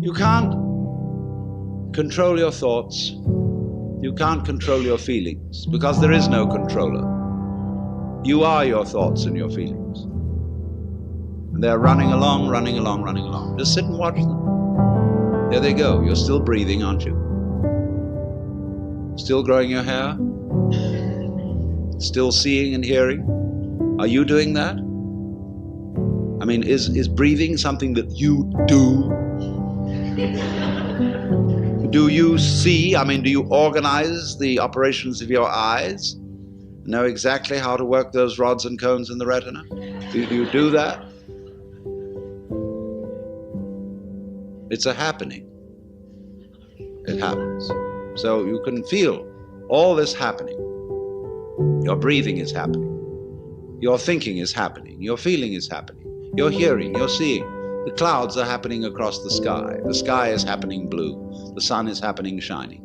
You can't control your thoughts. You can't control your feelings, because there is no controller. You are your thoughts and your feelings. And they're running along, running along, running along. Just sit and watch them. There they go. You're still breathing, aren't you? Still growing your hair? Still seeing and hearing? Are you doing that? I mean, is breathing something that you do? Do you see? I mean, do you organize the operations of your eyes? Know exactly how to work those rods and cones in the retina? Do you do that? It's a happening. It happens. So you can feel all this happening. Your breathing is happening. Your thinking is happening. Your feeling is happening. You're hearing, you're seeing. The clouds are happening across the sky. The sky is happening blue. The sun is happening shining.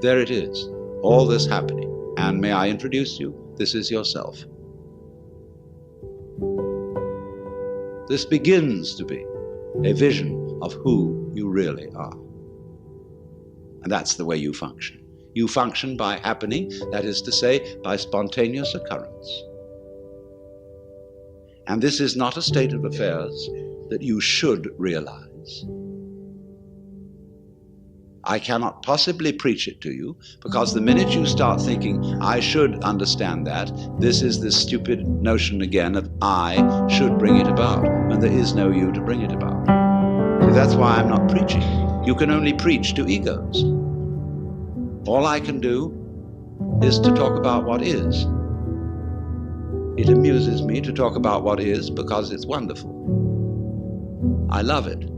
There it is. All this happening. And may I introduce you? This is yourself. This begins to be a vision of who you really are. And that's the way you function. You function by happening, that is to say, by spontaneous occurrence. And this is not a state of affairs that you should realize. I cannot possibly preach it to you, because the minute you start thinking, I should understand that, this is this stupid notion again of I should bring it about, when there is no you to bring it about. So that's why I'm not preaching. You can only preach to egos. All I can do is to talk about what is. It amuses me to talk about what is because it's wonderful. I love it.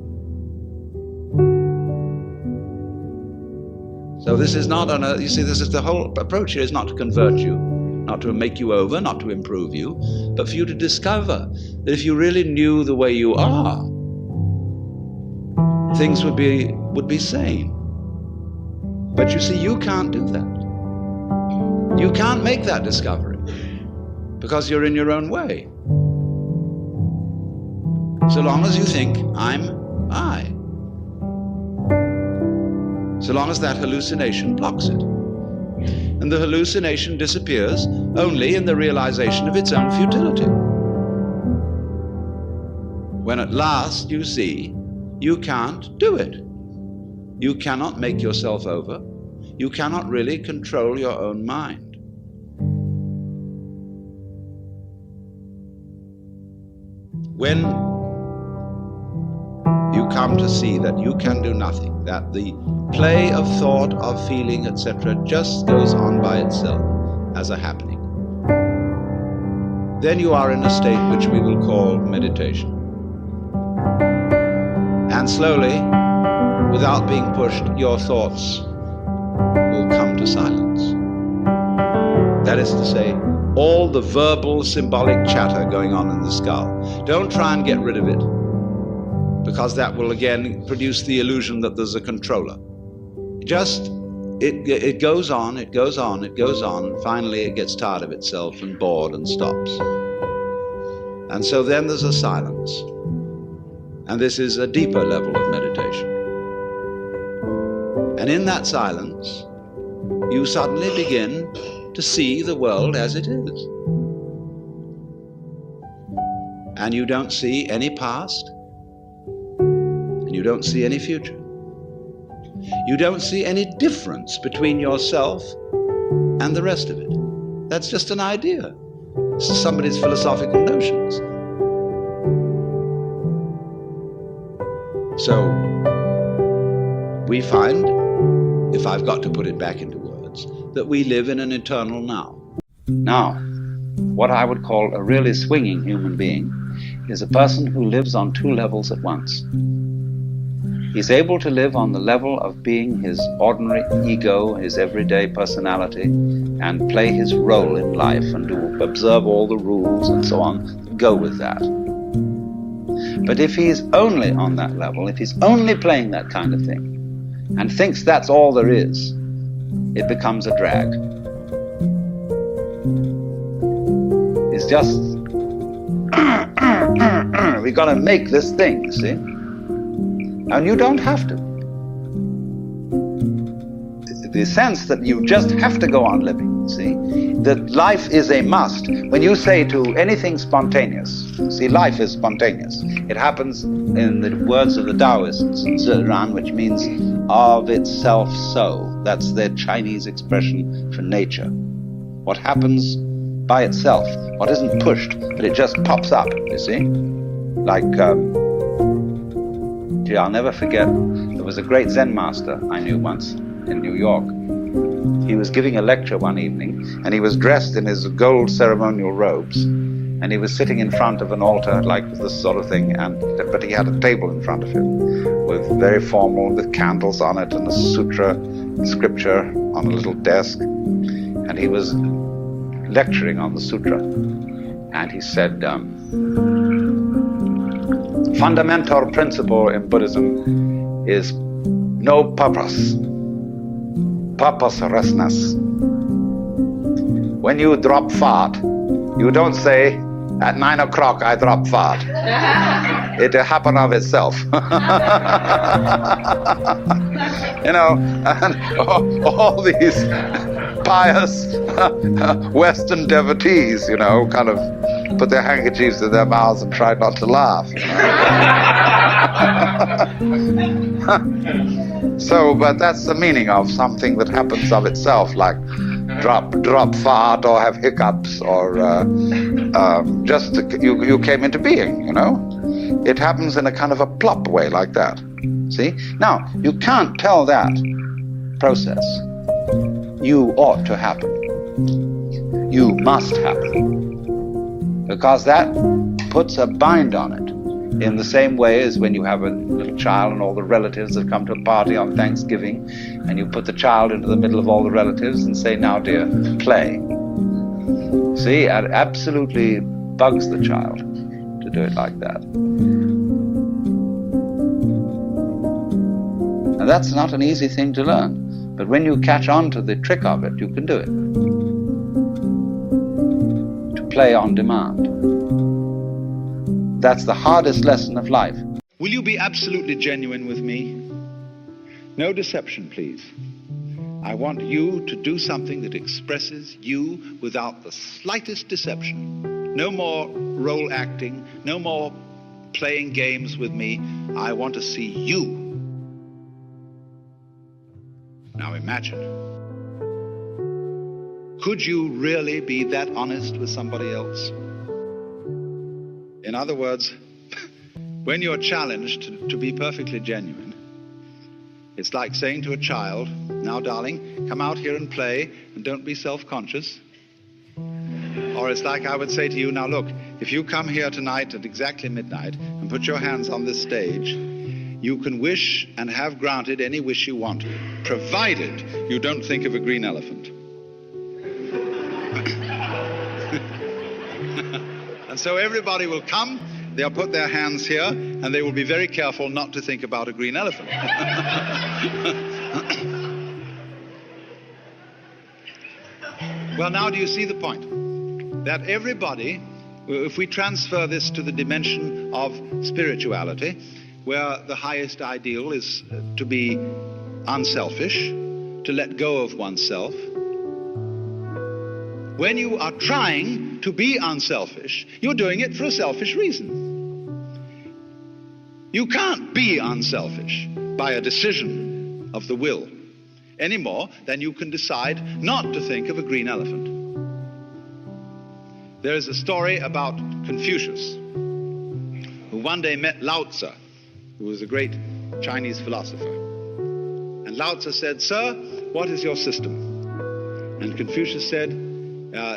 So this is not you see, this is the whole approach here is not to convert you, not to make you over, not to improve you, but for you to discover that if you really knew the way you are, things would be sane. But you see, you can't do that. You can't make that discovery because you're in your own way. So long as you think, I'm I. So long as that hallucination blocks it. And the hallucination disappears only in the realization of its own futility. When at last you see you can't do it. You cannot make yourself over. You cannot really control your own mind. When you come to see that you can do nothing, that the play of thought, of feeling, etc. just goes on by itself as a happening, then you are in a state which we will call meditation. And slowly, without being pushed, your thoughts will come to silence. That is to say, all the verbal, symbolic chatter going on in the skull. Don't try and get rid of it, because that will again produce the illusion that there's a controller. Just, it goes on, it goes on, it goes on, and finally it gets tired of itself and bored and stops. And so then there's a silence. And this is a deeper level of meditation. And in that silence, you suddenly begin to see the world as it is. And you don't see any past, and you don't see any future. You don't see any difference between yourself and the rest of it. That's just an idea. It's just somebody's philosophical notions. So we find, if I've got to put it back into words, that we live in an eternal now. Now, what I would call a really swinging human being is a person who lives on two levels at once. He's able to live on the level of being his ordinary ego, his everyday personality, and play his role in life and observe all the rules and so on, go with that. But if he's only on that level, if he's only playing that kind of thing, and thinks that's all there is, it becomes a drag. It's just We've got to make this thing, see? And you don't have to. The sense that you just have to go on living, see? That life is a must. When you say to anything spontaneous, see, life is spontaneous. It happens, in the words of the Taoists, Ziran, which means of itself so. That's their Chinese expression for nature. What happens by itself, what isn't pushed, but it just pops up, you see? Like, I'll never forget, there was a great Zen master I knew once in New York. He was giving a lecture one evening, and he was dressed in his gold ceremonial robes, and he was sitting in front of an altar like this sort of thing, but he had a table in front of him with very formal, with candles on it, and a sutra scripture on a little desk, and he was lecturing on the sutra, and he said, fundamental principle in Buddhism is no purpose, purposelessness. When you drop fart, you don't say, at 9 o'clock I drop fart. It happened of itself. You know, and all these pious Western devotees, you know, kind of put their handkerchiefs in their mouths and try not to laugh. You know? So, but that's the meaning of something that happens of itself, like drop fart or have hiccups or just you came into being, you know. It happens in a kind of a plop way like that. See? Now, you can't tell that process. You ought to happen. You must happen. Because that puts a bind on it. In the same way as when you have a little child and all the relatives have come to a party on Thanksgiving, and you put the child into the middle of all the relatives and say, now dear, play. See, it absolutely bugs the child to do it like that. Now that's not an easy thing to learn, but when you catch on to the trick of it, you can do it. To play on demand. That's the hardest lesson of life. Will you be absolutely genuine with me? No deception, please. I want you to do something that expresses you without the slightest deception. No more role acting, no more playing games with me. I want to see you. Now imagine. Could you really be that honest with somebody else? In other words, when you're challenged to be perfectly genuine, it's like saying to a child, now darling, come out here and play and don't be self-conscious. Or it's like I would say to you, now look, if you come here tonight at exactly midnight and put your hands on this stage, you can wish and have granted any wish you want, provided you don't think of a green elephant. And so everybody will come, they'll put their hands here, and they will be very careful not to think about a green elephant. Well, now do you see the point? That everybody, if we transfer this to the dimension of spirituality, where the highest ideal is to be unselfish, to let go of oneself, when you are trying to be unselfish, you're doing it for a selfish reason. You can't be unselfish by a decision of the will any more than you can decide not to think of a green elephant. There is a story about Confucius, who one day met Lao Tzu, who was a great Chinese philosopher. And Lao Tzu said, "Sir, what is your system?" And Confucius said,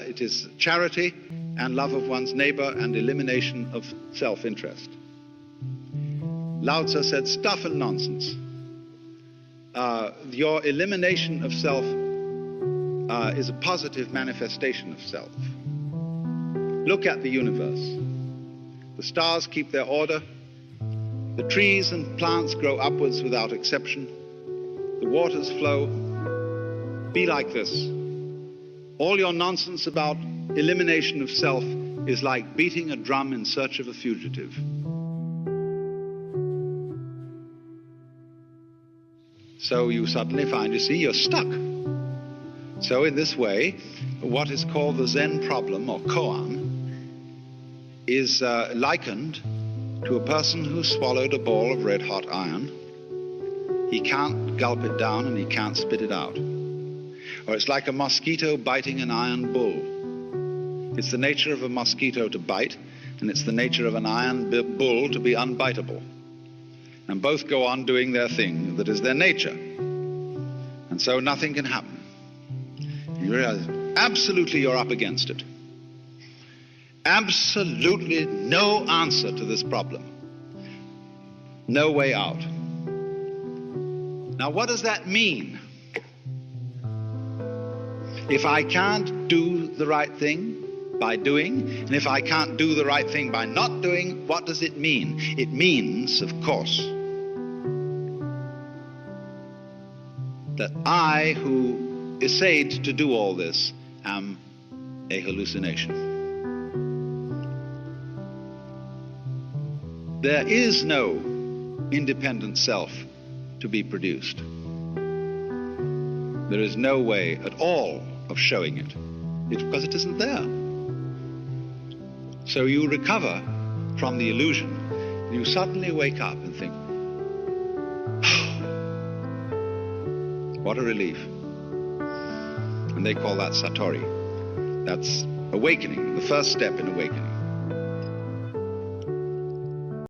it is charity and love of one's neighbor and elimination of self-interest. Lao Tzu said, stuff and nonsense. Your elimination of self is a positive manifestation of self. Look at the universe. The stars keep their order. The trees and plants grow upwards without exception. The waters flow. Be like this. All your nonsense about elimination of self is like beating a drum in search of a fugitive. So you suddenly find, you see, you're stuck. So in this way, what is called the Zen problem, or koan, is likened to a person who swallowed a ball of red-hot iron. He can't gulp it down and he can't spit it out. Or it's like a mosquito biting an iron bull. It's the nature of a mosquito to bite, and it's the nature of an iron bull to be unbiteable. And both go on doing their thing that is their nature. And so nothing can happen. You realize, absolutely you're up against it. Absolutely no answer to this problem. No way out. Now what does that mean? If I can't do the right thing by doing, and if I can't do the right thing by not doing, what does it mean? It means, of course, that I, who essayed to do all this, am a hallucination. There is no independent self to be produced. There is no way at all of showing it. It's because it isn't there. So you recover from the illusion, and you suddenly wake up and think, what a relief. And they call that satori. That's awakening, the first step in awakening.